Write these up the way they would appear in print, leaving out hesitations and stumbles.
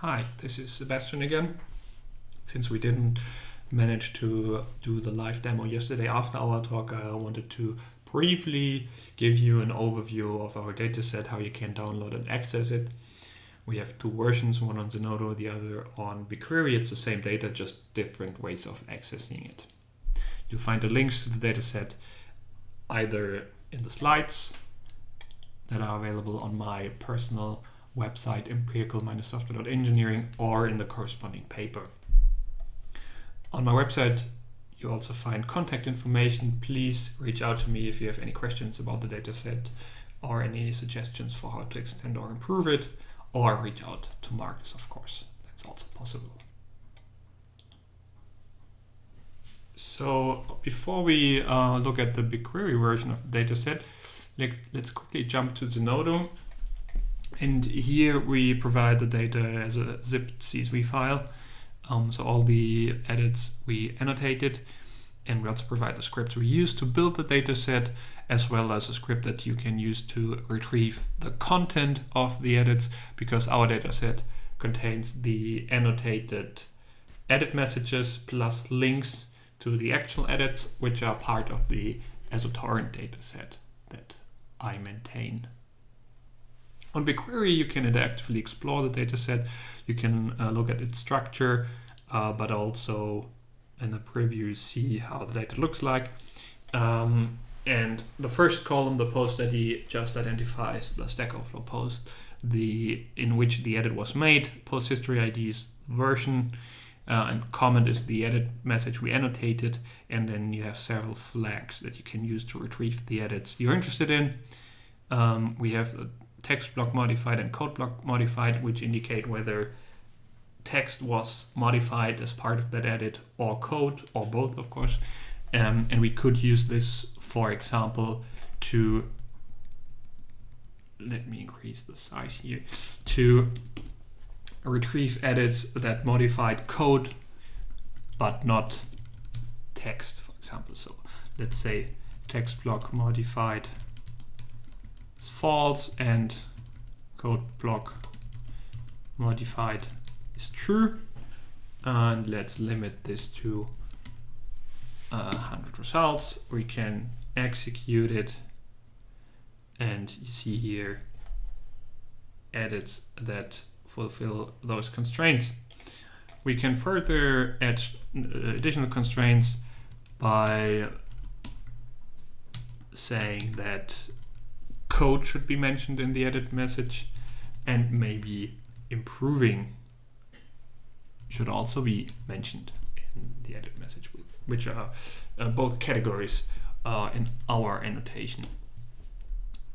Hi, this is Sebastian again. Since we didn't manage to do the live demo yesterday after our talk, I wanted to briefly give you an overview of our dataset, how you can download and access it. We have two versions, one on Zenodo, the other on BigQuery. It's the same data, just different ways of accessing it. You'll find the links to the dataset either in the slides that are available on my personal website, empirical-software.engineering, or in the corresponding paper. On my website, you also find contact information. Please reach out to me if you have any questions about the dataset or any suggestions for how to extend or improve it, or reach out to Marcus, of course. That's also possible. So before we look at the BigQuery version of the dataset, let's quickly jump to Zenodo. And here we provide the data as a zipped CSV file. So all the edits we annotated, and we also provide the script we use to build the dataset, as well as a script that you can use to retrieve the content of the edits, because our dataset contains the annotated edit messages plus links to the actual edits, which are part of the as a torrent dataset that I maintain. On BigQuery, you can interactively explore the dataset. You can look at its structure, but also in the preview see how the data looks like. And the first column, the post ID, just identifies the Stack Overflow post, in which the edit was made. Post history ID is version, and comment is the edit message we annotated. And then you have several flags that you can use to retrieve the edits you're interested in. We have a text block modified and code block modified, which indicate whether text was modified as part of that edit or code, or both, of course. And we could use this, for example, to, let me increase the size here, to retrieve edits that modified code but not text, for example. So let's say text block modified false and code block modified is true, and let's limit this to 100 results. We can execute it, and you see here edits that fulfill those constraints. We can further add additional constraints by saying that code should be mentioned in the edit message, and maybe improving should also be mentioned in the edit message, which are both categories in our annotation.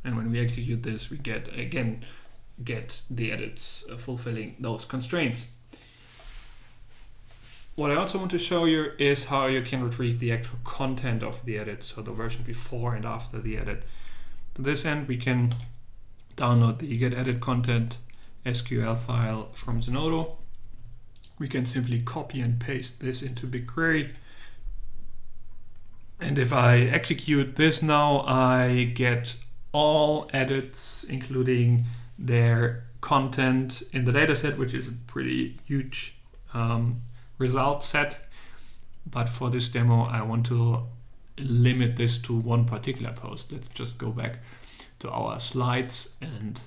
And when we execute this, we get the edits fulfilling those constraints. What I also want to show you is how you can retrieve the actual content of the edit, so the version before and after the edit. To this end, we can download the getEditContent SQL file from Zenodo. We can simply copy and paste this into BigQuery. And if I execute this now, I get all edits, including their content in the dataset, which is a pretty huge result set. But for this demo, I want to limit this to one particular post. Let's just go back to our slides, and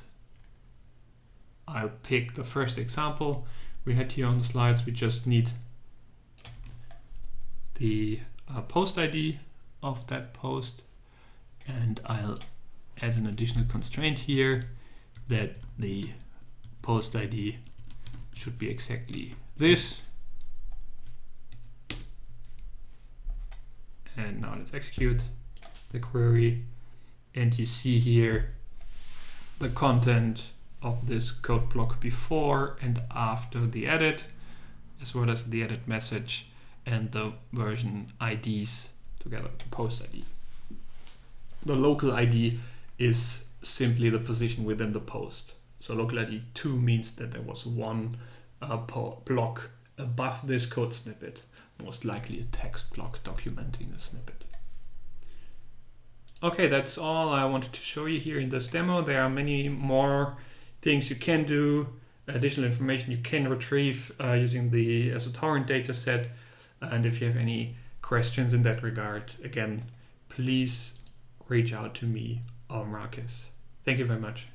I'll pick the first example we had here on the slides. We just need the post ID of that post, and I'll add an additional constraint here that the post ID should be exactly this. And now let's execute the query, and you see here the content of this code block before and after the edit, as well as the edit message and the version IDs together with the post ID. The local ID is simply the position within the post. So local ID 2 means that there was one block above this code snippet, most likely a text block documenting the snippet. Okay, that's all I wanted to show you here in this demo. There are many more things you can do additional information you can retrieve using the as a torrent dataset. And if you have any questions in that regard, again, please reach out to me or Marcus. Thank you very much.